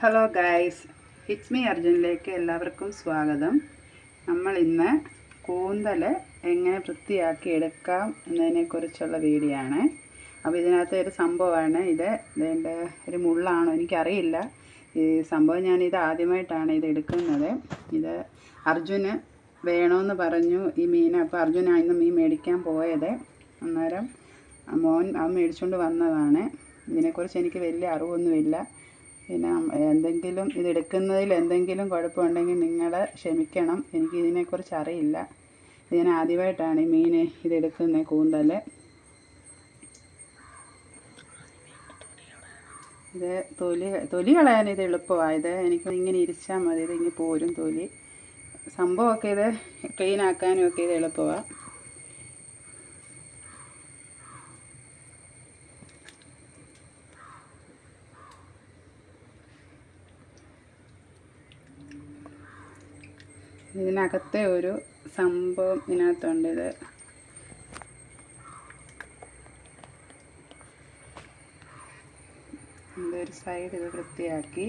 Hello guys, it's me അർജുനിലേക്ക് എല്ലാവർക്കും സ്വാഗതം. നമ്മൾ ഇന്ന് കൂന്തൽ എങ്ങനെ വൃത്തിയാക്കി എടുക്കാം എന്നതിനെക്കുറിച്ചുള്ള വീഡിയോ ആണ്. അപ്പോൾ ഇതിനകത്ത് ഒരു സംഭവമാണ് ഇതിൻ്റെ ഒരു മുള്ളാണോ എനിക്കറിയില്ല. ഈ സംഭവം ഞാനിത് ആദ്യമായിട്ടാണ് ഇത് എടുക്കുന്നത്. ഇത് അർജുന് വേണമെന്ന് പറഞ്ഞു ഈ മീൻ. അപ്പോൾ അർജുനാണ് ഇന്ന് മീൻ മേടിക്കാൻ പോയത്. അന്നേരം അവൻ മേടിച്ചുകൊണ്ട് വന്നതാണ്. ഇതിനെക്കുറിച്ച് എനിക്ക് വലിയ അറിവൊന്നുമില്ല. പിന്നെ എന്തെങ്കിലും ഇതെടുക്കുന്നതിൽ എന്തെങ്കിലും കുഴപ്പമുണ്ടെങ്കിൽ നിങ്ങൾ ക്ഷമിക്കണം. എനിക്കിതിനെക്കുറിച്ച് അറിയില്ല. ഞാൻ ആദ്യമായിട്ടാണ് ഈ മീൻ ഇതെടുക്കുന്നത്, കൂന്തൽ. ഇത് തൊലി കളയാൻ ഇത് എളുപ്പമാണ്. ഇത് എനിക്ക് ഇങ്ങനെ ഇരിച്ചാൽ മതി, ഇത് ഇങ്ങനെ പോരും തൊലി. സംഭവമൊക്കെ ഇത് ക്ലീൻ ആക്കാനും ഒക്കെ ഇത് എളുപ്പമാണ്. ഇതിനകത്തെ ഒരു സംഭവം ഇതിനകത്തുണ്ട്. ഇതൊരു സൈഡ് ഇത് വൃത്തിയാക്കി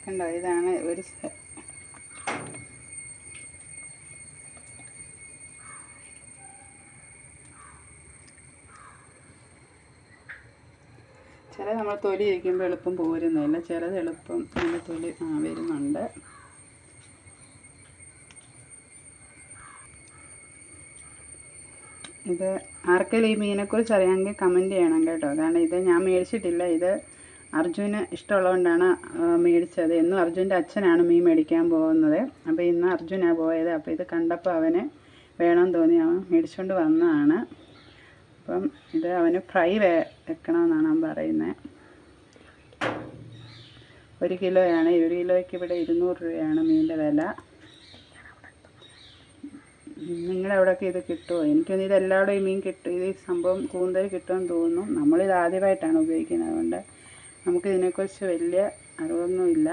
കണ്ടോ. ഇതാണ് ഒരു ചില നമ്മൾ തൊലി ഇരിക്കുമ്പോൾ എളുപ്പം പോരുന്നില്ല, ചിലത് എളുപ്പം നല്ല തൊലി വരുന്നുണ്ട്. ഇത് ആർക്കെങ്കിലും ഈ മീനെക്കുറിച്ച് അറിയാമെങ്കിൽ കമൻറ്റ് ചെയ്യണം കേട്ടോ. കാരണം ഇത് ഞാൻ മേടിച്ചിട്ടില്ല. ഇത് അർജുന് ഇഷ്ടമുള്ളതുകൊണ്ടാണ് മേടിച്ചത്. എന്നും അർജുൻ്റെ അച്ഛനാണ് മീൻ മേടിക്കാൻ പോകുന്നത്. അപ്പോൾ ഇന്ന് അർജുനാണ് പോയത്. അപ്പോൾ ഇത് കണ്ടപ്പോൾ അവന് വേണമെന്ന് തോന്നി അവൻ മേടിച്ചുകൊണ്ട് വന്നതാണ്. അപ്പം ഇത് അവന് ഫ്രൈ വെക്കണമെന്നാണ് അവൻ പറയുന്നത്. 1 കിലോയാണ്. 1 കിലോയ്ക്ക് ഇവിടെ 200 രൂപയാണ് മീനിൻ്റെ വില. നിങ്ങളുടെ അവിടെയൊക്കെ ഇത് കിട്ടുമോ? എനിക്കൊന്നും ഇതെല്ലാവരുടെയും മീൻ കിട്ടും. ഇത് സംഭവം കൂന്തൽ കിട്ടുമെന്ന് തോന്നുന്നു. നമ്മളിത് ആദ്യമായിട്ടാണ് ഉപയോഗിക്കുന്നത്. അതുകൊണ്ട് നമുക്കിതിനെക്കുറിച്ച് വലിയ അറിവൊന്നുമില്ല.